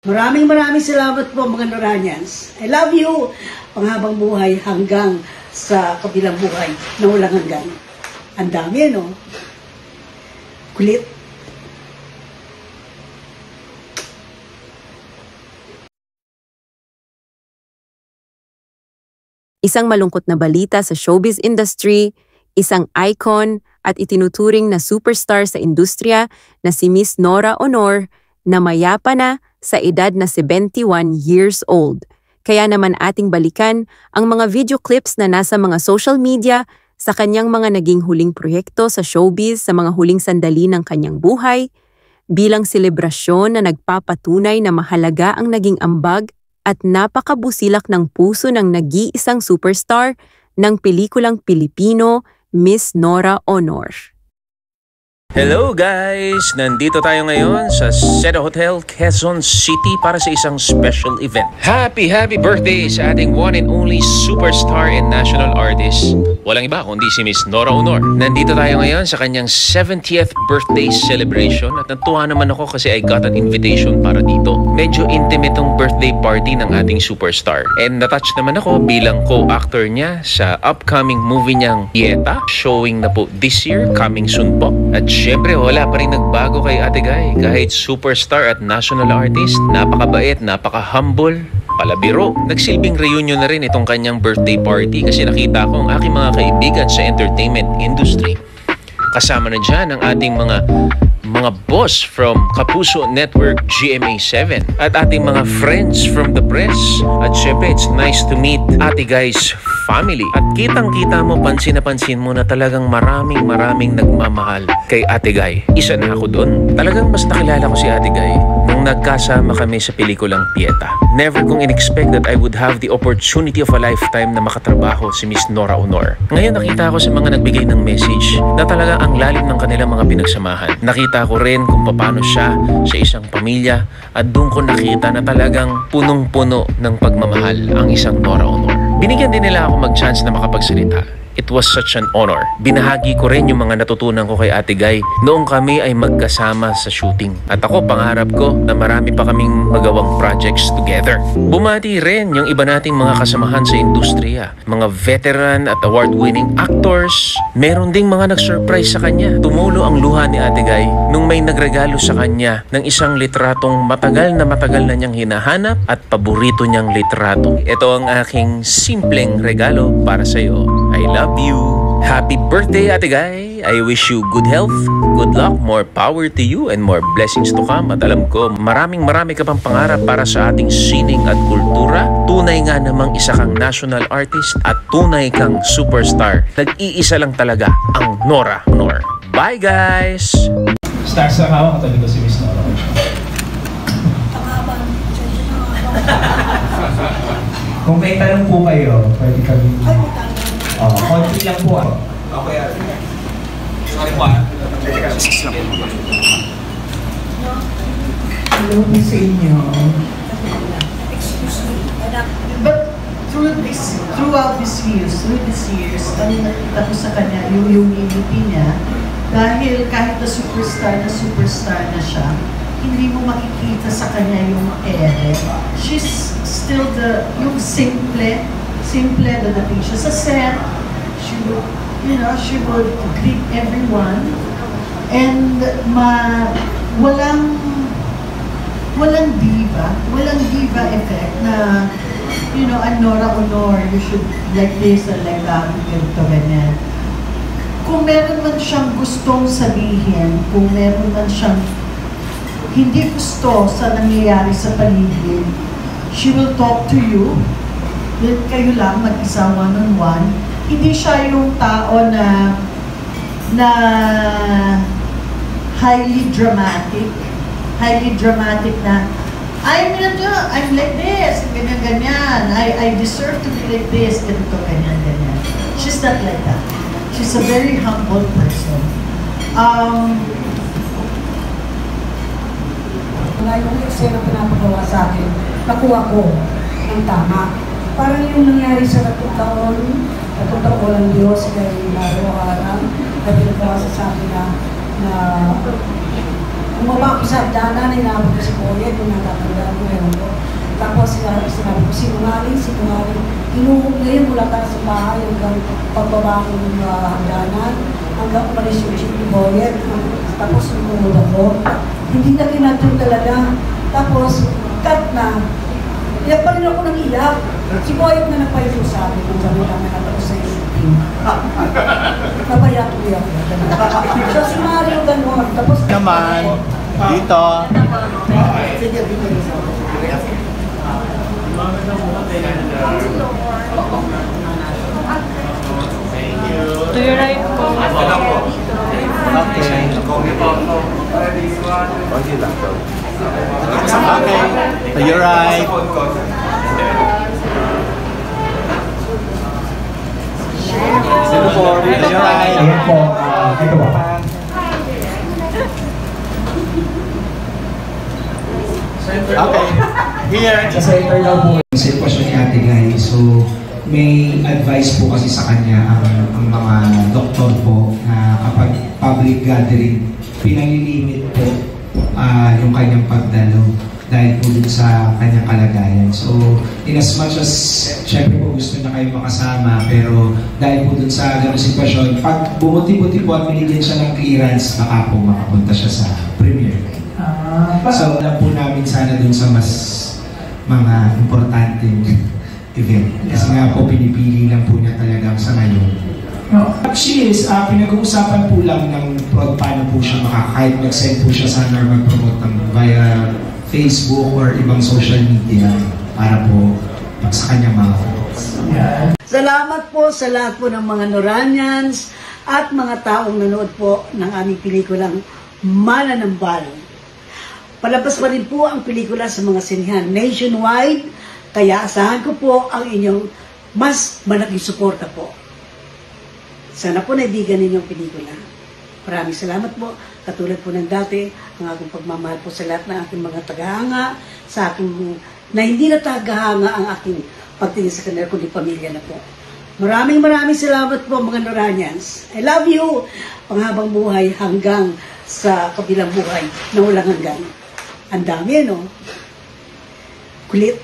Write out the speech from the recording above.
Maraming salamat po mga Noranians. I love you. Panghabang buhay hanggang sa kabilang buhay na walang hanggan. Ang dami, no? Kulit. Isang malungkot na balita sa showbiz industry, isang icon at itinuturing na superstar sa industriya na si Miss Nora Aunor na mayapa na sa edad na 71 years old. Kaya naman ating balikan ang mga video clips na nasa mga social media sa kanyang mga naging huling proyekto sa showbiz sa mga huling sandali ng kanyang buhay, bilang selebrasyon na nagpapatunay na mahalaga ang naging ambag at napakabusilak ng puso ng nag-iisang superstar ng pelikulang Pilipino, Miss Nora Aunor. Hello guys! Nandito tayo ngayon sa Seda Hotel, Quezon City para sa isang special event. Happy birthday sa ating one and only superstar and national artist. Walang iba kundi si Miss Nora Aunor. Nandito tayo ngayon sa kanyang 70th birthday celebration at natuwa naman ako kasi I got an invitation para dito. Medyo intimate tong birthday party ng ating superstar. And natouch naman ako bilang co-actor niya sa upcoming movie niyang Dieta, showing na po this year, coming soon po. At syempre, wala pa rin nagbago kay Ate Guy. Kahit superstar at national artist, napakabait, napaka-humble, palabiro. Nagsilbing reunion na rin itong kanyang birthday party kasi nakita ko ang aking mga kaibigan sa entertainment industry. Kasama na dyan ang ating mga boss from Kapuso Network GMA7 at ating mga friends from the press. At syempre, it's nice to meet Ate Guy's family. At kitang-kita mo, pansin na pansin mo na talagang maraming nagmamahal kay Ate Guy. Isa na ako doon. Talagang mas nakilala ko si Ate Guy nung nagkasama kami sa pelikulang Pieta. Never kong in-expect that I would have the opportunity of a lifetime na makatrabaho si Miss Nora Aunor. Ngayon nakita ko sa mga nagbigay ng message na talaga ang lalim ng kanilang mga pinagsamahan. Nakita ko rin kung paano siya sa isang pamilya at doon ko nakita na talagang punong-puno ng pagmamahal ang isang Nora Aunor. Binigyan din nila ako mag-chance na makapagsalita. It was such an honor. Binahagi ko rin yung mga natutunan ko kay Ate Guy noong kami ay magkasama sa shooting. At ako, pangarap ko na marami pa kaming magawang projects together. Bumati rin yung iba nating mga kasamahan sa industriya. Mga veteran at award-winning actors. Meron ding mga nag-surprise sa kanya. Tumulo ang luha ni Ate Guy nung may nagregalo sa kanya ng isang litratong matagal na niyang hinahanap at paborito niyang litrato. Ito ang aking simpleng regalo para sa iyo. I love you. Happy birthday, Ate Guy. I wish you good health, good luck, more power to you, and more blessings to come. At alam ko, marami ka pang pangarap para sa ating sining at kultura. Tunay nga namang isa kang national artist at tunay kang superstar. Nag-iisa lang talaga ang Nora Aunor. Bye, guys! Stars na kawa, katabi ko si Miss Nora. Kung may tanong po kayo, pwede kami... konti lang po ako. Okay, sorry po. Hello po sa inyo. But throughout these years, ang nakita ko sa kanya, yung ngiti niya, dahil kahit na superstar na siya, hindi mo makikita sa kanya yung ere. She's still yung simple dadating siya sa set. She would greet everyone and walang diva effect na I'm Nora Aunor, you should like this or like that, ganyan. Kung meron man siyang gustong sabihin, kung meron man siyang hindi gusto sa nangyayari sa paligid, she will talk to you. Kayo lang, mag-isa one-on-one. Hindi siya yung tao na highly dramatic na I'm like this, ganyan. I deserve to be like this, ganyan. She's not like that. She's a very humble person. Wala yung eksena pinapagawa sa akin, nakuha ko ng tama. Parang yung nangyari sa natutang walang Diyos kay Laro Haram, na pinagawa sa akin na Bumaba ko sa hagdanan, hinabot ko si Boyet, kung natatandaan ko yun ko. Tapos sinabi ko, sinungaling. Hinuhog na yun mula tayo sa bahay hanggang pagbaba ko ng hagdanan, hanggang umalis yung si Boyet. Tapos hinuhog ako. Hindi na kinatun talaga. Tapos, cut na. Iyak pa rin ako nang iyak. Si Boyet na nagpayo sa akin kung sabi namin natapos sa shooting. Napayak ko iyak. So si Mario gano'n. Tapos Naman, dito. To your right po. Okay. Okay. To your right. To your right. Ayan po, ito ba? Okay. Here. Sa center daw po. Ang sitwasyon ni Ate Guy, so may advice po kasi sa kanya ang mga doktor po na kapag public gathering, pinalilimit po yung kanyang pagdalo dahil po dun sa kanyang kalagayan. So, in as much as syempre po gusto na kayo makasama, pero dahil po dun sa gano'ng sitwasyon, pag bumuti-buti po at binigyan siya ng clearance, baka po makapunta siya sa premiere. So, alam po namin sana dun sa mas mga importanteng event. Kasi nga po, pinipili lang po niya talagang sa ngayon. No, she is, pinag-uusapan po lang ng paano po siya kahit mag-send po siya sana or mag-promote via Facebook or ibang social media para po sa kanyang mga fans. salamat po sa lahat po ng mga Noranians at mga taong nanood po ng aming pelikulang Mananambal. Palabas pa rin po ang pelikula sa mga sinihan nationwide, kaya asahan ko po ang inyong mas malaking suporta po. Sana po naibigan ninyong pelikula. Maraming salamat po. Katulad po ng dati, ang aking pagmamahal po sa lahat ng aking mga tagahanga, sa aking, na hindi na tagahanga ang aking pagtingin sa kanila, kundi pamilya na po. Maraming salamat po mga Noranians. I love you! Panghabang buhay hanggang sa kabilang buhay na walang hanggan. Ang dami, no? Kulit.